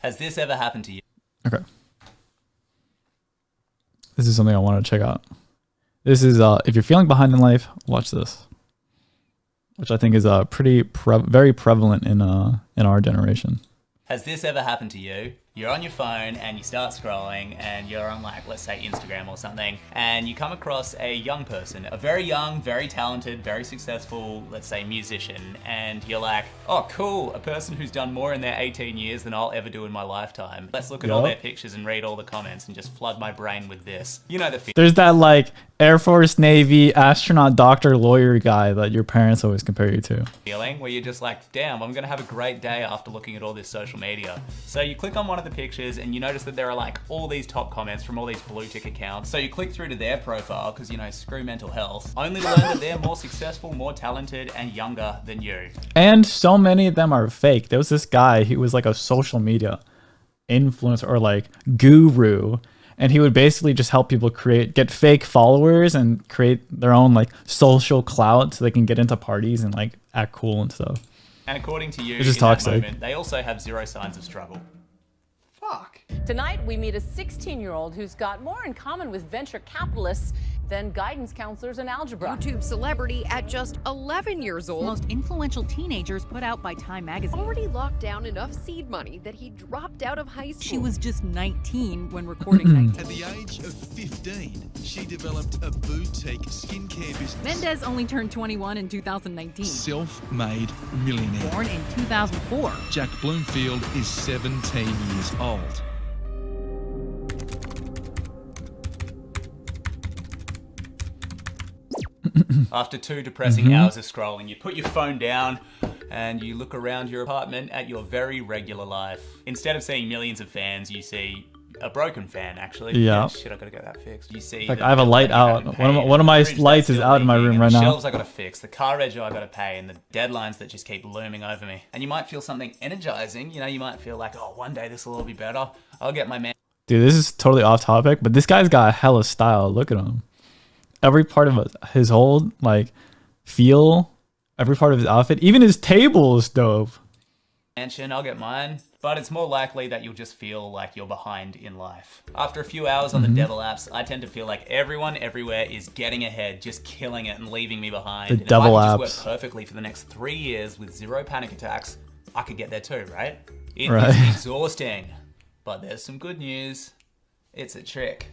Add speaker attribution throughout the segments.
Speaker 1: Has this ever happened to you?
Speaker 2: Okay. This is something I want to check out. This is if you're feeling behind in life, watch this. Which I think is very prevalent in our generation.
Speaker 1: Has this ever happened to you? You're on your phone and you start scrolling and you're on, like, let's say Instagram or something, and you come across a young person, a very young, very talented, very successful, let's say musician, and you're like, oh cool, a person who's done more in their 18 years than I'll ever do in my lifetime. Let's look at all their pictures and read all the comments and just flood my brain with this. You know the feeling.
Speaker 2: There's that like Air Force, Navy, astronaut, doctor, lawyer guy that your parents always compare you to.
Speaker 1: Feeling where you're just like, damn, I'm gonna have a great day after looking at all this social media. So you click on one of the pictures and you notice that there are like all these top comments from all these blue tick accounts. So you click through to their profile because, you know, screw mental health, only to learn that they're more successful, more talented, and younger than you.
Speaker 2: And so many of them are fake. There was this guy, he was like a social media influencer or like guru, and he would basically just help people get fake followers and create their own like social clout so they can get into parties and like act cool and stuff.
Speaker 1: And according to you,
Speaker 2: it's just
Speaker 1: in that
Speaker 2: toxic.
Speaker 1: moment, they also have zero signs of struggle. Fuck.
Speaker 3: Tonight, we meet a 16-year-old who's got more in common with venture capitalists than guidance counselors in algebra.
Speaker 4: YouTube celebrity at just 11 years old.
Speaker 5: Most influential teenagers put out by Time magazine.
Speaker 4: Already locked down enough seed money that he dropped out of high school.
Speaker 5: She was just 19 when recording 19.
Speaker 6: At the age of 15, she developed a boutique skincare business.
Speaker 5: Mendez only turned 21 in 2019.
Speaker 6: Self-made millionaire.
Speaker 5: Born in 2004.
Speaker 6: Jack Bloomfield is 17 years old.
Speaker 1: After 2 depressing hours of scrolling, you put your phone down and you look around your apartment at your very regular life. Instead of seeing millions of fans, you see a broken fan, actually.
Speaker 2: Yeah.
Speaker 1: Shit, I gotta get that fixed. You see,
Speaker 2: Like I have a light out. One of my lights is out in my room right now.
Speaker 1: The shelves I gotta fix, the car reg I gotta pay, and the deadlines that just keep looming over me. And you might feel something energizing. You know, you might feel like, oh, one day this will all be better. I'll get my man.
Speaker 2: Dude, this is totally off topic, but this guy's got hella style. Look at him. Every part of his whole like feel, every part of his outfit, even his table is dope.
Speaker 1: Mansion, I'll get mine. But it's more likely that you'll just feel like you're behind in life. After a few hours on the devil apps, I tend to feel like everyone everywhere is getting ahead, just killing it and leaving me behind.
Speaker 2: The
Speaker 1: and
Speaker 2: devil
Speaker 1: if I
Speaker 2: apps.
Speaker 1: could just work perfectly for the next 3 years with 0 panic attacks, I could get there too, right? It is exhausting. But there's some good news. It's a trick.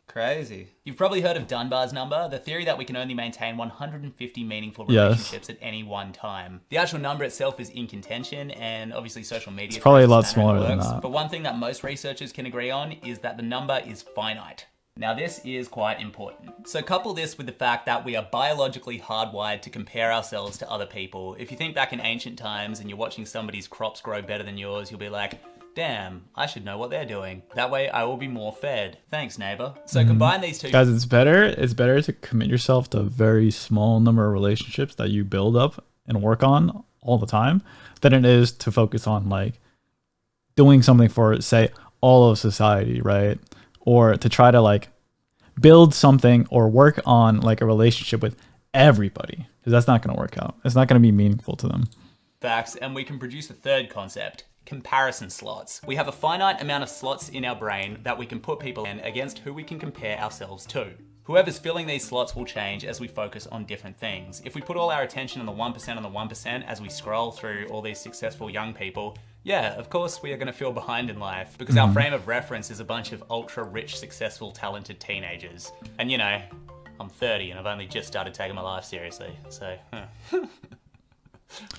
Speaker 1: Crazy. You've probably heard of Dunbar's number, the theory that we can only maintain 150 meaningful relationships at any one time. The actual number itself is in contention, and obviously social media...
Speaker 2: It's probably a lot
Speaker 1: traces the manner
Speaker 2: smaller
Speaker 1: it
Speaker 2: than
Speaker 1: works,
Speaker 2: that.
Speaker 1: But one thing that most researchers can agree on is that the number is finite. Now this is quite important. So couple this with the fact that we are biologically hardwired to compare ourselves to other people. If you think back in ancient times and you're watching somebody's crops grow better than yours, you'll be like, damn, I should know what they're doing. That way I will be more fed. Thanks, neighbor. So combine these two...
Speaker 2: Guys, it's better to commit yourself to a very small number of relationships that you build up and work on all the time than it is to focus on like doing something for, say, all of society, right? Or to try to like build something or work on like a relationship with everybody, because that's not going to work out. It's not going to be meaningful to them.
Speaker 1: Facts, and we can produce a third concept. Comparison slots. We have a finite amount of slots in our brain that we can put people in against who we can compare ourselves to. Whoever's filling these slots will change as we focus on different things. If we put all our attention on the 1% as we scroll through all these successful young people, yeah, of course we are going to feel behind in life because our frame of reference is a bunch of ultra rich, successful, talented teenagers. And you know, I'm 30 and I've only just started taking my life seriously, so...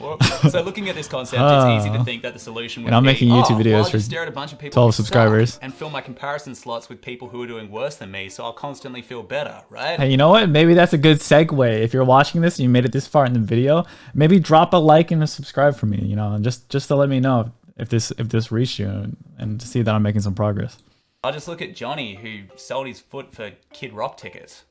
Speaker 1: Well, so looking at this concept, it's easy to think that the solution would
Speaker 2: I'm
Speaker 1: be,
Speaker 2: making YouTube videos
Speaker 1: I'll
Speaker 2: for
Speaker 1: just stare at a bunch of people
Speaker 2: 12
Speaker 1: who
Speaker 2: subscribers.
Speaker 1: suck and fill my comparison slots with people who are doing worse than me, so I'll constantly feel better, right?
Speaker 2: Hey, you know what? Maybe that's a good segue. If you're watching this and you made it this far in the video, maybe drop a like and a subscribe for me, you know, and just to let me know if this reached you and to see that I'm making some progress.
Speaker 1: I'll just look at Johnny, who sold his foot for Kid Rock tickets.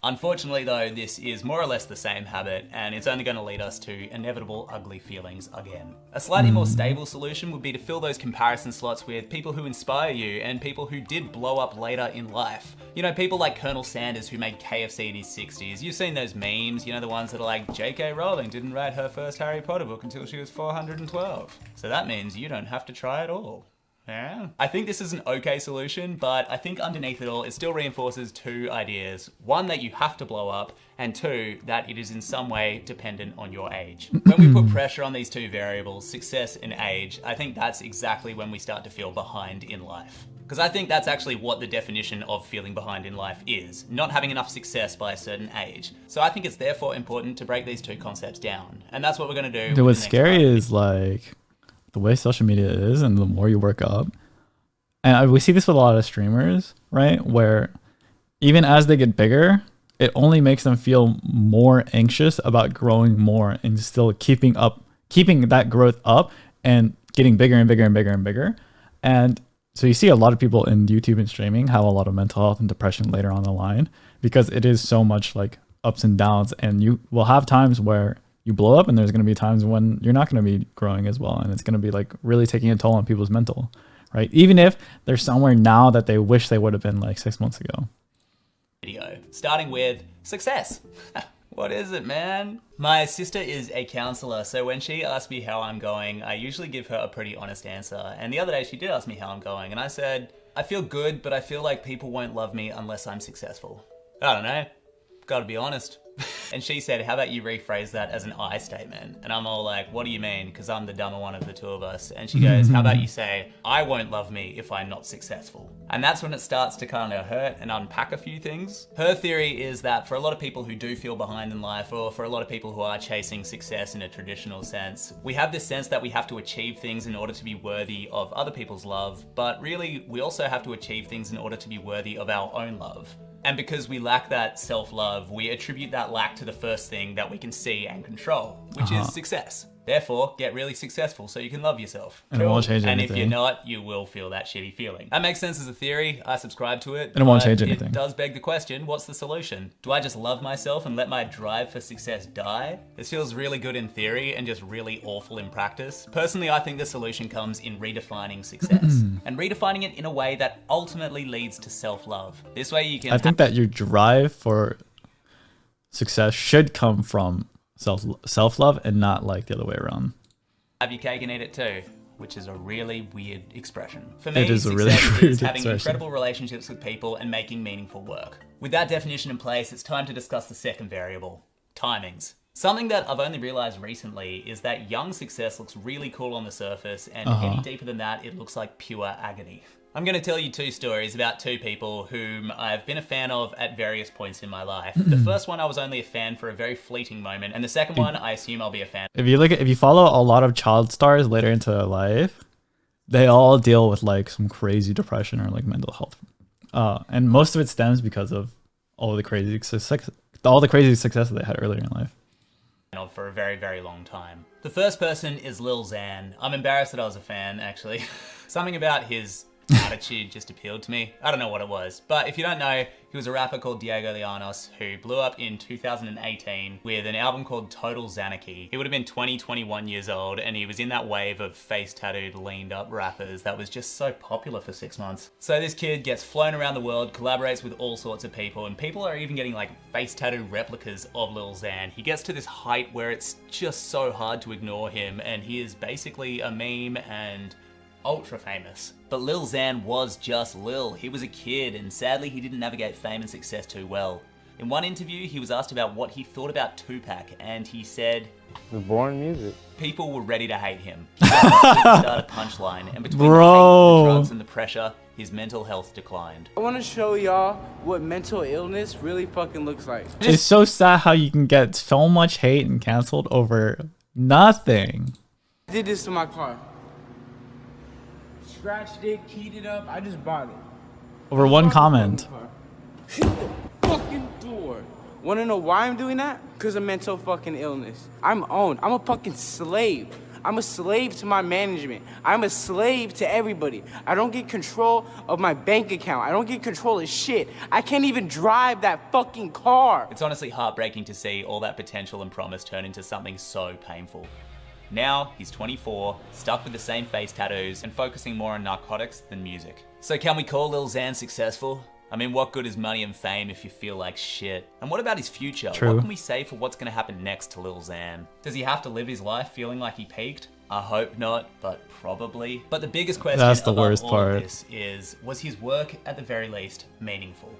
Speaker 1: Unfortunately though, this is more or less the same habit, and it's only going to lead us to inevitable ugly feelings again. A slightly more stable solution would be to fill those comparison slots with people who inspire you and people who did blow up later in life. You know, people like Colonel Sanders who made KFC in his 60s. You've seen those memes, you know, the ones that are like, J.K. Rowling didn't write her first Harry Potter book until she was 412. So that means you don't have to try at all. Yeah. I think this is an okay solution, but I think underneath it all, it still reinforces two ideas. One, that you have to blow up, and two, that it is in some way dependent on your age. When we put pressure on these two variables, success and age, I think that's exactly when we start to feel behind in life. Because I think that's actually what the definition of feeling behind in life is, not having enough success by a certain age. So I think it's therefore important to break these two concepts down. And that's what we're going to do.
Speaker 2: Dude, what's scary is like the way social media is, and the more you work up, and we see this with a lot of streamers, right? Where even as they get bigger, it only makes them feel more anxious about growing more and still keeping that growth up and getting bigger and bigger and bigger and bigger. And so you see a lot of people in YouTube and streaming have a lot of mental health and depression later on the line, because it is so much like ups and downs, and you will have times where you blow up and there's going to be times when you're not going to be growing as well, and it's going to be like really taking a toll on people's mental, right? Even if they're somewhere now that they wish they would have been like 6 months ago.
Speaker 1: Video, starting with success. What is it, man? My sister is a counselor, so when she asks me how I'm going, I usually give her a pretty honest answer. And the other day she did ask me how I'm going, and I said, I feel good, but I feel like people won't love me unless I'm successful. I don't know, gotta be honest. And she said, how about you rephrase that as an I statement? And I'm all like, what do you mean? Because I'm the dumber one of the two of us. And she goes, how about you say, I won't love me if I'm not successful? And that's when it starts to kind of hurt and unpack a few things. Her theory is that for a lot of people who do feel behind in life, or for a lot of people who are chasing success in a traditional sense, we have this sense that we have to achieve things in order to be worthy of other people's love. But really, we also have to achieve things in order to be worthy of our own love. And because we lack that self-love, we attribute that lack to the first thing that we can see and control, which is success. Therefore, get really successful so you can love yourself.
Speaker 2: And it won't change anything.
Speaker 1: And if you're not, you will feel that shitty feeling. That makes sense as a theory. I subscribe to it.
Speaker 2: And it won't change anything.
Speaker 1: It does beg the question, what's the solution? Do I just love myself and let my drive for success die? This feels really good in theory and just really awful in practice. Personally, I think the solution comes in redefining success. And redefining it in a way that ultimately leads to self-love. This way you can...
Speaker 2: I think that your drive for success should come from self-love and not like the other way around.
Speaker 1: Have your cake and eat it too, which is a really weird expression. For me,
Speaker 2: it is
Speaker 1: success
Speaker 2: a really weird
Speaker 1: is having
Speaker 2: expression.
Speaker 1: incredible relationships with people and making meaningful work. With that definition in place, it's time to discuss the second variable, timings. Something that I've only realized recently is that young success looks really cool on the surface, and any deeper than that, it looks like pure agony. I'm going to tell you two stories about two people whom I've been a fan of at various points in my life. The first one I was only a fan for a very fleeting moment, and the second one I assume I'll be a fan.
Speaker 2: If you follow a lot of child stars later into their life, they all deal with like some crazy depression or like mental health, and most of it stems because of all the crazy success that they had earlier in life.
Speaker 1: For a very, very long time. The first person is Lil Xan. I'm embarrassed that I was a fan, actually. Something about his attitude just appealed to me. I don't know what it was, but if you don't know, he was a rapper called Diego Llanos who blew up in 2018 with an album called Total Xanarchy. He would have been 21 years old, and he was in that wave of face-tattooed, leaned-up rappers that was just so popular for 6 months. So this kid gets flown around the world, collaborates with all sorts of people, and people are even getting like face-tattooed replicas of Lil Xan. He gets to this height where it's just so hard to ignore him, and he is basically a meme and ultra famous. But Lil Xan was just Lil. He was a kid, and sadly he didn't navigate fame and success too well. In one interview, he was asked about what he thought about Tupac, and he said,
Speaker 7: "The boring music."
Speaker 1: People were ready to hate him. He started punchline, and between the drugs and the pressure, his mental health declined.
Speaker 8: I want to show y'all what mental illness really fucking looks like.
Speaker 2: It's so sad how you can get so much hate and canceled over nothing.
Speaker 8: I did this to my car. Scratched it, keyed it up, I just bought it.
Speaker 2: Over one comment.
Speaker 8: Hit the fucking door. Wanna know why I'm doing that? Because of mental fucking illness. I'm a fucking slave. I'm a slave to my management. I'm a slave to everybody. I don't get control of my bank account. I don't get control of shit. I can't even drive that fucking car.
Speaker 1: It's honestly heartbreaking to see all that potential and promise turn into something so painful. Now, he's 24, stuck with the same face tattoos, and focusing more on narcotics than music. So can we call Lil Xan successful? I mean, what good is money and fame if you feel like shit? And what about his future?
Speaker 2: True.
Speaker 1: What can we say for what's gonna happen next to Lil Xan? Does he have to live his life feeling like he peaked? I hope not, but probably. But the biggest question
Speaker 2: That's the
Speaker 1: above
Speaker 2: worst
Speaker 1: all
Speaker 2: part.
Speaker 1: of this is, was his work at the very least meaningful?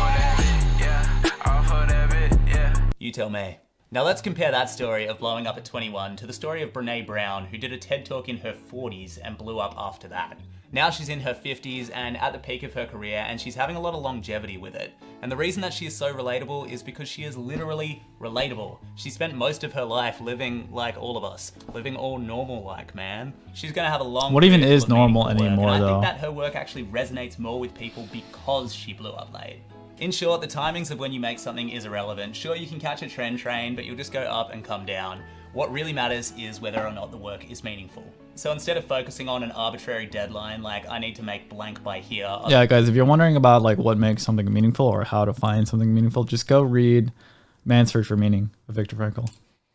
Speaker 1: You tell me. Now let's compare that story of blowing up at 21 to the story of Brené Brown, who did a TED Talk in her 40s and blew up after that. Now she's in her 50s and at the peak of her career, and she's having a lot of longevity with it. And the reason that she is so relatable is because she is literally relatable. She spent most of her life living like all of us, living all normal like, man. She's gonna have a long
Speaker 2: What even
Speaker 1: career
Speaker 2: is
Speaker 1: full of
Speaker 2: normal
Speaker 1: meaningful work,
Speaker 2: anymore,
Speaker 1: and I
Speaker 2: though?
Speaker 1: think that her work actually resonates more with people because she blew up late. In short, the timings of when you make something is irrelevant. Sure, you can catch a trend train, but you'll just go up and come down. What really matters is whether or not the work is meaningful. So instead of focusing on an arbitrary deadline, like I need to make blank by here.
Speaker 2: Yeah, guys, if you're wondering about like what makes something meaningful or how to find something meaningful, just go read Man's Search for Meaning of Viktor Frankl.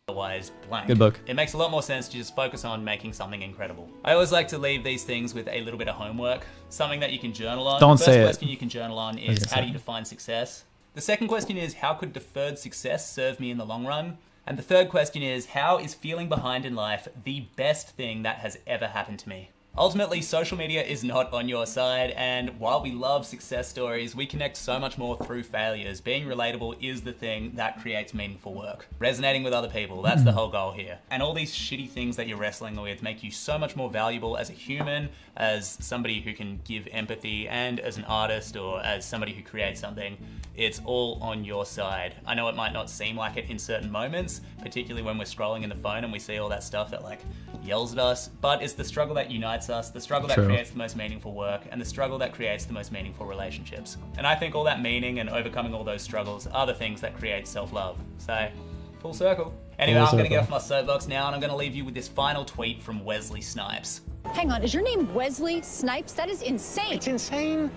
Speaker 1: Otherwise, blank.
Speaker 2: Good book.
Speaker 1: It makes a lot more sense to just focus on making something incredible. I always like to leave these things with a little bit of homework, something that you can journal on.
Speaker 2: Don't
Speaker 1: The
Speaker 2: say
Speaker 1: first
Speaker 2: it.
Speaker 1: question you can journal on is,
Speaker 2: Okay,
Speaker 1: how do you
Speaker 2: sorry.
Speaker 1: define success? The second question is, how could deferred success serve me in the long run? And the third question is, how is feeling behind in life the best thing that has ever happened to me? Ultimately, social media is not on your side, and while we love success stories, we connect so much more through failures. Being relatable is the thing that creates meaningful work. Resonating with other people, that's the whole goal here. And all these shitty things that you're wrestling with make you so much more valuable as a human, as somebody who can give empathy, and as an artist or as somebody who creates something. It's all on your side. I know it might not seem like it in certain moments, particularly when we're scrolling in the phone and we see all that stuff that like yells at us, but it's the struggle that unites us, the struggle that
Speaker 2: True.
Speaker 1: creates the most meaningful work, and the struggle that creates the most meaningful relationships. And I think all that meaning and overcoming all those struggles are the things that create self-love. So, full circle. Anyway,
Speaker 2: Full
Speaker 1: I'm gonna get
Speaker 2: circle.
Speaker 1: off my soapbox now, and I'm gonna leave you with this final tweet from Wesley Snipes.
Speaker 7: Hang on, is your name Wesley Snipes? That is insane.
Speaker 9: It's insane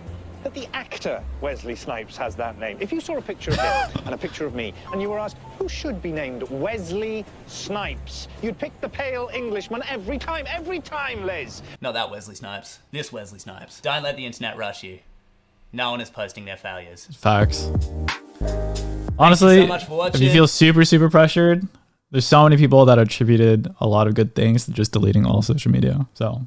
Speaker 9: that the actor Wesley Snipes has that name. If you saw a picture of him and a picture of me, and you were asked who should be named Wesley Snipes, you'd pick the pale Englishman every time, Les.
Speaker 1: Not that Wesley Snipes. This Wesley Snipes. Don't let the internet rush you. No one is posting their failures.
Speaker 2: Facts. Honestly,
Speaker 1: so much for
Speaker 2: if you
Speaker 1: watching.
Speaker 2: feel super pressured, there's so many people that attributed a lot of good things to just deleting all social media. So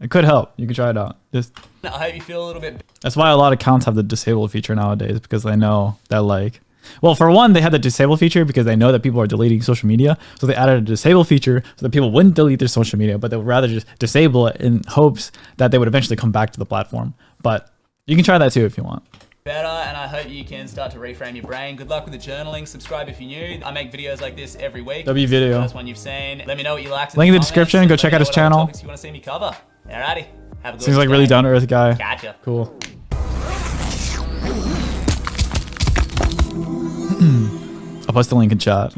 Speaker 2: it could help. You can try it out.
Speaker 1: I hope you feel a little bit
Speaker 2: That's why a lot of accounts have the disable feature nowadays, because they know that like, well, for one, they had the disable feature because they know that people are deleting social media. So they added a disable feature so that people wouldn't delete their social media, but they would rather just disable it in hopes that they would eventually come back to the platform. But you can try that too if you want.
Speaker 1: better, and I hope you can start to reframe your brain. Good luck with the journaling. Subscribe if you're new. I make videos like this every week.
Speaker 2: W video.
Speaker 1: First one you've seen. Let me know what you liked.
Speaker 2: Link in the
Speaker 1: comments,
Speaker 2: description.
Speaker 1: and
Speaker 2: Go
Speaker 1: let
Speaker 2: check
Speaker 1: me
Speaker 2: out
Speaker 1: know
Speaker 2: his
Speaker 1: what other
Speaker 2: channel.
Speaker 1: topics you want to see me cover. Alrighty. Have a good
Speaker 2: Seems like really
Speaker 1: day.
Speaker 2: down to earth guy.
Speaker 1: Gotcha.
Speaker 2: Cool. I'll post the link in chat.